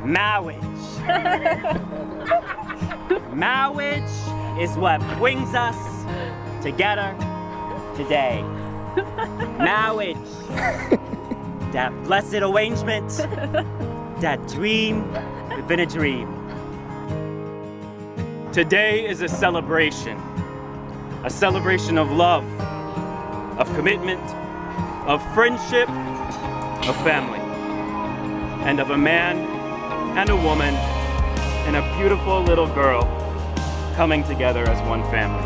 Marriage. Marriage is what brings us together today. Marriage. That blessed arrangement. That dream within a dream. Today is a celebration of love, of commitment, of friendship, of family, and of a man and a woman and a beautiful little girl coming together as one family.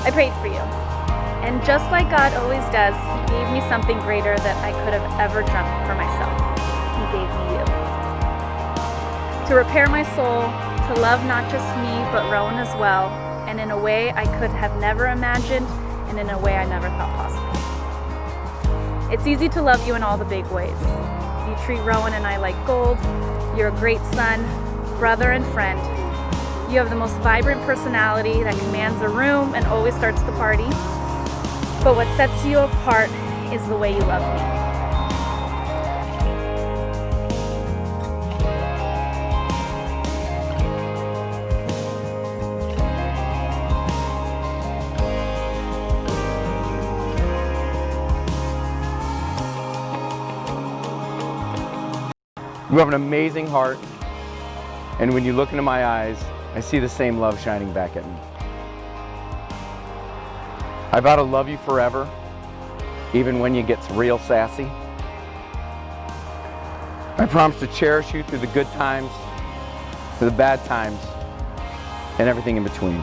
I prayed for you, and just like God always does, He gave me something greater than I could have ever dreamt for myself. He gave me you. To repair my soul, to love not just me, but Rowan as well, and in a way I could have never imagined, and in a way I never thought possible. It's easy to love you in all the big ways. You treat Rowan and I like gold. You're a great son, brother, and friend. You have the most vibrant personality that commands a room and always starts the party. But what sets you apart is the way you love me. You have an amazing heart, and when you look into my eyes, I see the same love shining back at me. I vow to love you forever, even when you get real sassy. I promise to cherish you through the good times, through the bad times, and everything in between.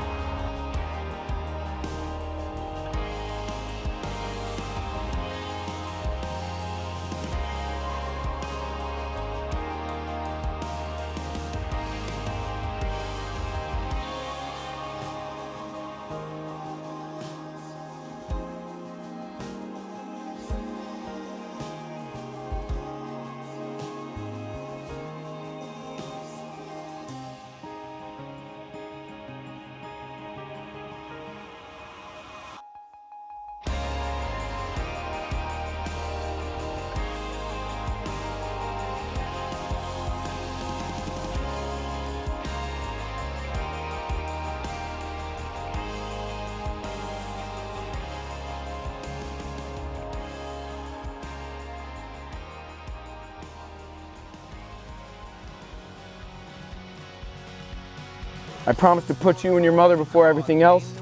I promise to put you and your mother before everything else,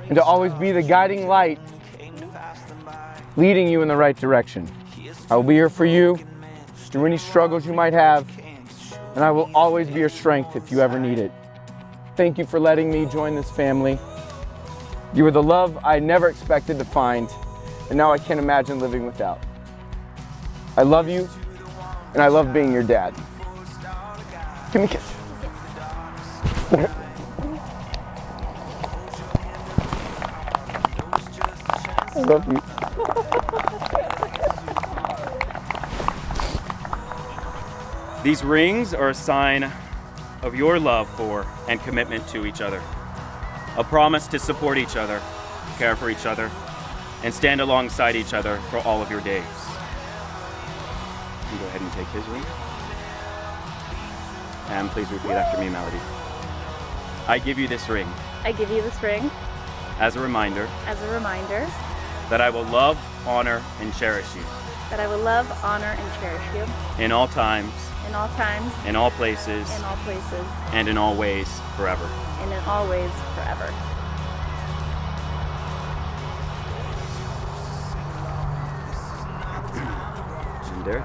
and to always be the guiding light, leading you in the right direction. I will be here for you through any struggles you might have, and I will always be your strength if you ever need it. Thank you for letting me join this family. You were the love I never expected to find, and now I can't imagine living without. I love you, and I love being your dad. Give me a kiss. I love you. These rings are a sign of your love for and commitment to each other. A promise to support each other, care for each other, and stand alongside each other for all of your days. You go ahead and take his ring. And please repeat after me, Melody. I give you this ring. I give you this ring as a reminder that I will love, honor, and cherish you that I will love, honor, and cherish you in all times, in all times, in all places, and in all ways forever. and in all ways forever. There.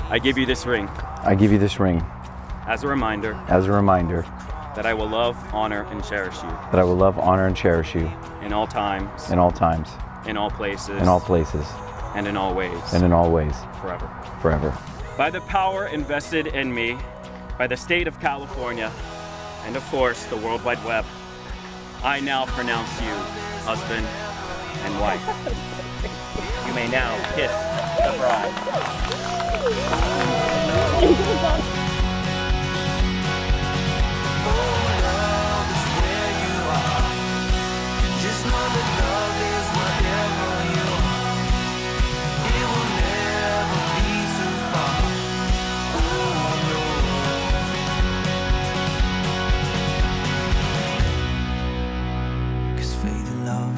I give you this ring I give you this ring as a reminder that I will love, honor, and cherish you I will love, honor, and cherish you in all times, in all times, in all places, and in all ways forever. forever. By the power invested in me by the state of California and, of course, the World Wide Web, I now pronounce you husband and wife. You may now kiss the bride.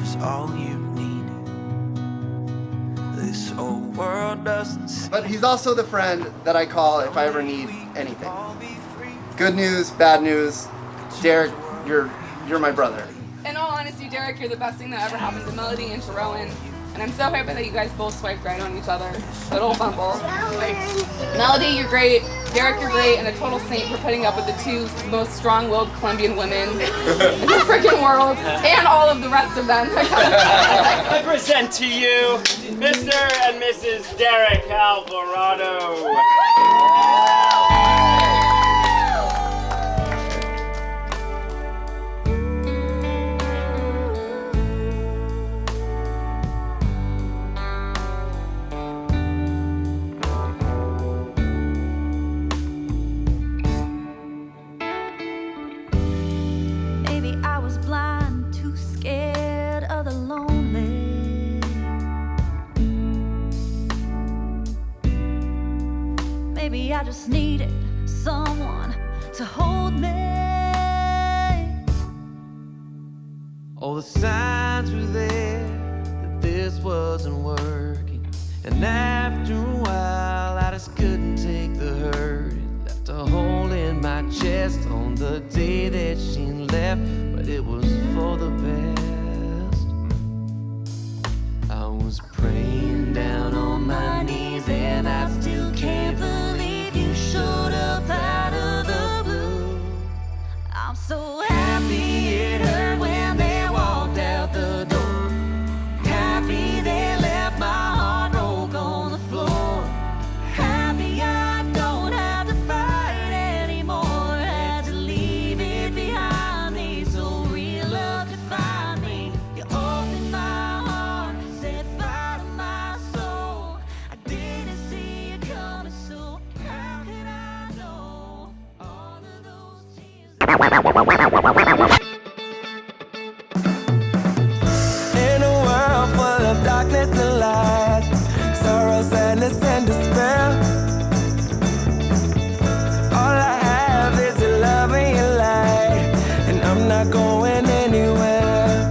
is all you need. This whole world doesn't. But he's also the friend that I call if I ever need anything. Good news, bad news. Derek, you're my brother. In all honesty, Derek, you're the best thing that ever happened to Melody and to Rowan. And I'm so happy that you guys both swiped right on each other. Little bumble. Melody, you're great. Derek, you're great, and a total saint for putting up with the two most strong-willed Colombian women in the freaking world, and all of the rest of them. I present to you Mr. and Mrs. Derek Alvarado. Maybe I just needed someone to hold me. All the signs were there that this wasn't working. And after a while, I just couldn't take the hurt. It left a hole in my chest on the day that she left, but it was for the best. I was praying down on my knees, and I still can't believe you showed up out of the blue. I'm so happy it hurt when they walked out the door. Happy they left my heart broke on the floor. Happy I don't have to fight anymore. Had to leave it behind me so real love could find me. You opened my heart, set fire to my soul. I didn't see you coming, so how could I know all of those tears? In a world full of darkness and light, sorrow, sadness, and despair, all I have is your love and your light, and I'm not going anywhere.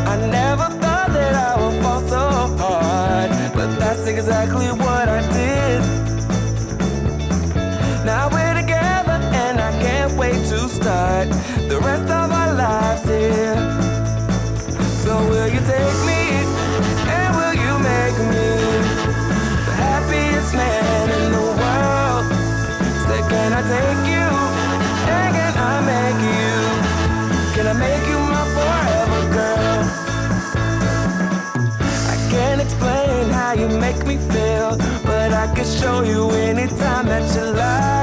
I never thought that I would fall so hard, but that's exactly what I did. Now we're together and I can't wait to start the rest of our lives here. So will you take me and will you make me the happiest man in the world? Say, can I take you and can I make you? Can I make you my forever girl? I can't explain how you make me feel, but I can show you anytime that you like.